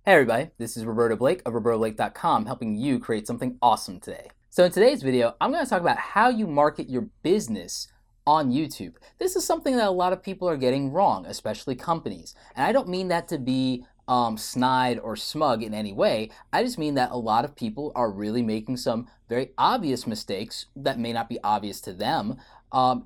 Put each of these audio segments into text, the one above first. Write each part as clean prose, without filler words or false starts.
Hey everybody, this is Roberto Blake of robertoblake.com helping you create something awesome today. So in today's video, I'm going to talk about how you market your business on YouTube. This is something that a lot of people are getting wrong, especially companies. And I don't mean that to be snide or smug in any way. I just mean that a lot of people are really making some very obvious mistakes that may not be obvious to them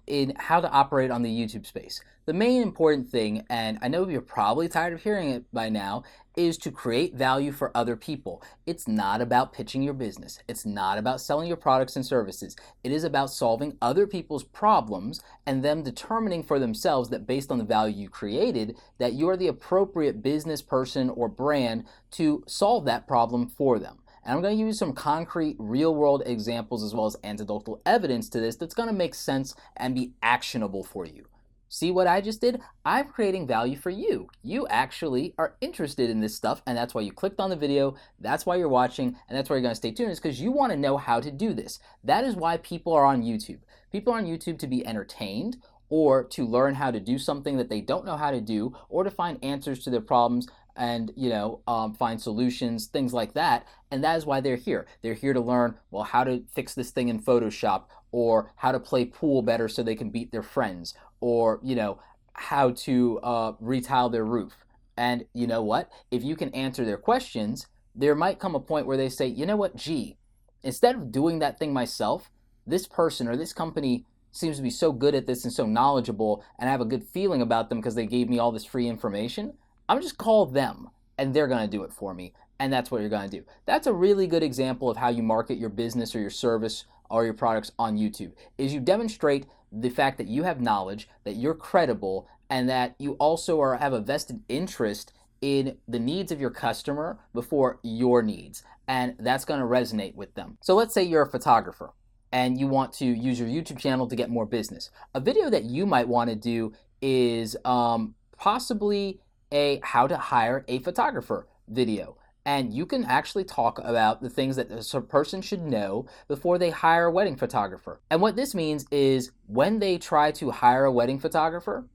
in how to operate on the YouTube space. The main important thing, and I know you're probably tired of hearing it by now, is to create value for other people. It's not about pitching your business. It's not about selling your products and services. It is about solving other people's problems and them determining for themselves that based on the value you created, that you're the appropriate business person or brand to solve that problem for them. And I'm going to use some concrete real world examples as well as anecdotal evidence to this that's going to make sense and be actionable for you. See what I just did? I'm creating value for you. You actually are interested in this stuff, and that's why you clicked on the video, that's why you're watching, and that's why you're going to stay tuned, is because you want to know how to do this. That is why people are on YouTube. People are on YouTube to be entertained, or to learn how to do something that they don't know how to do, or to find answers to their problems and find solutions, things like that. And that is why they're here. They're here to learn, well, how to fix this thing in Photoshop, or how to play pool better so they can beat their friends, or how to retile their roof. And you know what? If you can answer their questions, there might come a point where they say, you know what, gee, instead of doing that thing myself, this person or this company seems to be so good at this and so knowledgeable, and I have a good feeling about them because they gave me all this free information. I'm just call them and they're going to do it for me. And that's what you're going to do. That's a really good example of how you market your business or your service or your products on YouTube, is you demonstrate the fact that you have knowledge, that you're credible, and that you also have a vested interest in the needs of your customer before your needs. And that's going to resonate with them. So let's say you're a photographer and you want to use your YouTube channel to get more business. A video that you might want to do is possibly a how to hire a photographer video. And you can actually talk about the things that a person should know before they hire a wedding photographer. And what this means is when they try to hire a wedding photographer,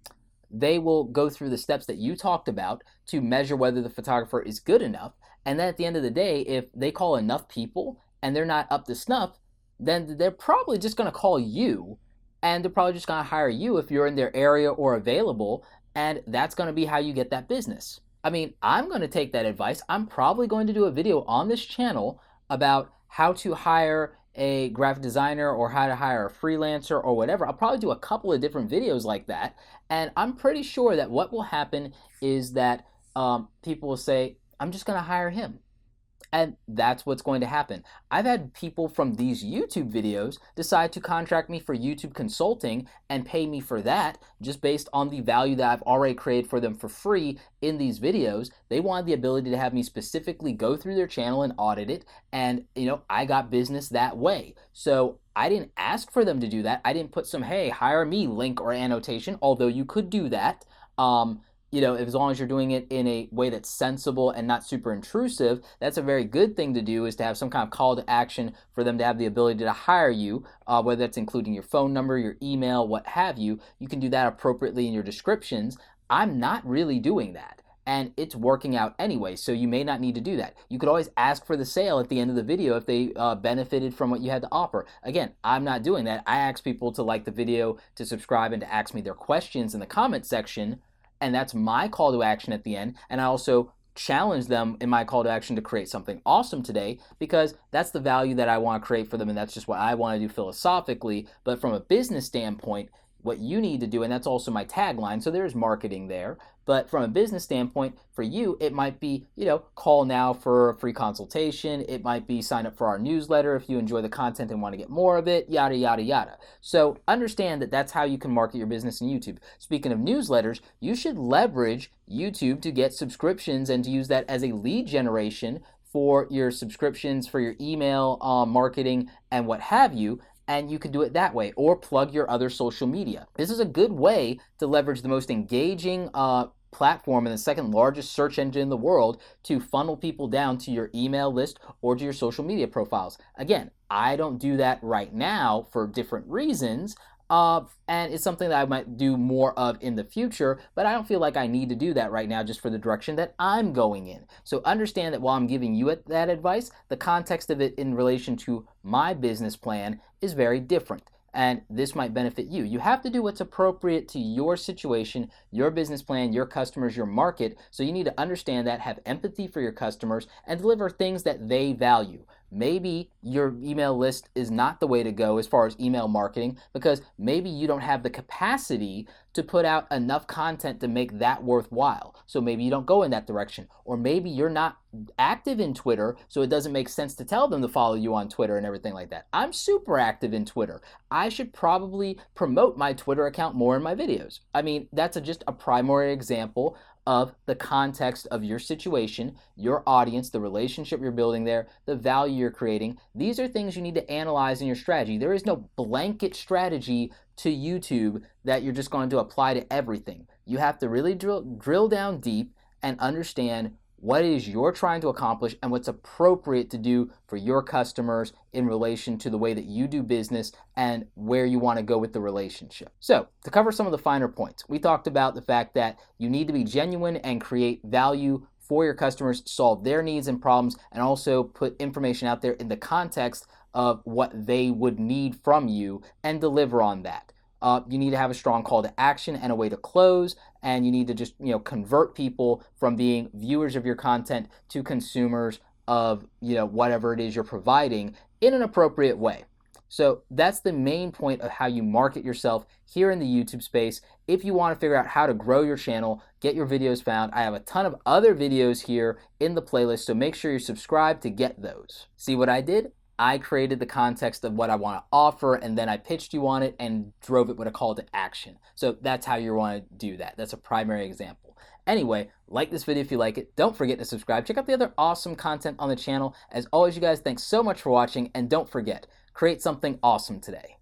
they will go through the steps that you talked about to measure whether the photographer is good enough. And then at the end of the day, if they call enough people and they're not up to snuff, then they're probably just going to call you, and they're probably just going to hire you if you're in their area or available. And that's going to be how you get that business. I mean, I'm going to take that advice. I'm probably going to do a video on this channel about how to hire a graphic designer or how to hire a freelancer or whatever. I'll probably do a couple of different videos like that. And I'm pretty sure that what will happen is that people will say, I'm just going to hire him. And that's what's going to happen. I've had people from these YouTube videos decide to contract me for YouTube consulting and pay me for that just based on the value that I've already created for them for free in these videos. They wanted the ability to have me specifically go through their channel and audit it. And, I got business that way. So I didn't ask for them to do that. I didn't put some, hey, hire me link or annotation, although you could do that. As long as you're doing it in a way that's sensible and not super intrusive, that's a very good thing to do, is to have some kind of call to action for them to have the ability to hire you, whether that's including your phone number, your email, what have you. You can do that appropriately in your descriptions. I'm not really doing that, and it's working out anyway, so you may not need to do that. You could always ask for the sale at the end of the video if they benefited from what you had to offer. Again, I'm not doing that. I ask people to like the video, to subscribe, and to ask me their questions in the comment section. And that's my call to action at the end. And I also challenge them in my call to action to create something awesome today, because that's the value that I want to create for them. And that's just what I want to do philosophically. But from a business standpoint, what you need to do, and that's also my tagline, so there's marketing there. But from a business standpoint, for you, it might be, call now for a free consultation. It might be sign up for our newsletter if you enjoy the content and want to get more of it, yada, yada, yada. So understand that that's how you can market your business in YouTube. Speaking of newsletters, you should leverage YouTube to get subscriptions and to use that as a lead generation for your subscriptions, for your email marketing and what have you. And you can do it that way, or plug your other social media. This is a good way to leverage the most engaging platform and the second largest search engine in the world to funnel people down to your email list or to your social media profiles. Again, I don't do that right now for different reasons. And it's something that I might do more of in the future, but I don't feel like I need to do that right now just for the direction that I'm going in. So understand that while I'm giving you that advice, the context of it in relation to my business plan is very different. And this might benefit you. You have to do what's appropriate to your situation, your business plan, your customers, your market. So you need to understand that, have empathy for your customers, and deliver things that they value. Maybe your email list is not the way to go as far as email marketing because maybe you don't have the capacity to put out enough content to make that worthwhile. So maybe you don't go in that direction. Or maybe you're not active in Twitter, so it doesn't make sense to tell them to follow you on Twitter and everything like that. I'm super active in Twitter. I should probably promote my Twitter account more in my videos. I mean, that's just a primary example of the context of your situation, your audience, the relationship you're building there, the value you're creating. These are things you need to analyze in your strategy. There is no blanket strategy to YouTube that you're just going to apply to everything. You have to really drill down deep and understand what it is you're trying to accomplish and what's appropriate to do for your customers in relation to the way that you do business and where you want to go with the relationship. So, to cover some of the finer points, we talked about the fact that you need to be genuine and create value for your customers, solve their needs and problems, and also put information out there in the context of what they would need from you and deliver on that. You need to have a strong call to action and a way to close, and you need to just convert people from being viewers of your content to consumers of whatever it is you're providing in an appropriate way. So that's the main point of how you market yourself here in the YouTube space. If you want to figure out how to grow your channel, get your videos found, I have a ton of other videos here in the playlist, so make sure you're subscribed to get those. See what I did? I created the context of what I want to offer, and then I pitched you on it and drove it with a call to action. So that's how you want to do that. That's a primary example. Anyway, like this video if you like it. Don't forget to subscribe. Check out the other awesome content on the channel. As always, you guys, thanks so much for watching, and don't forget, create something awesome today.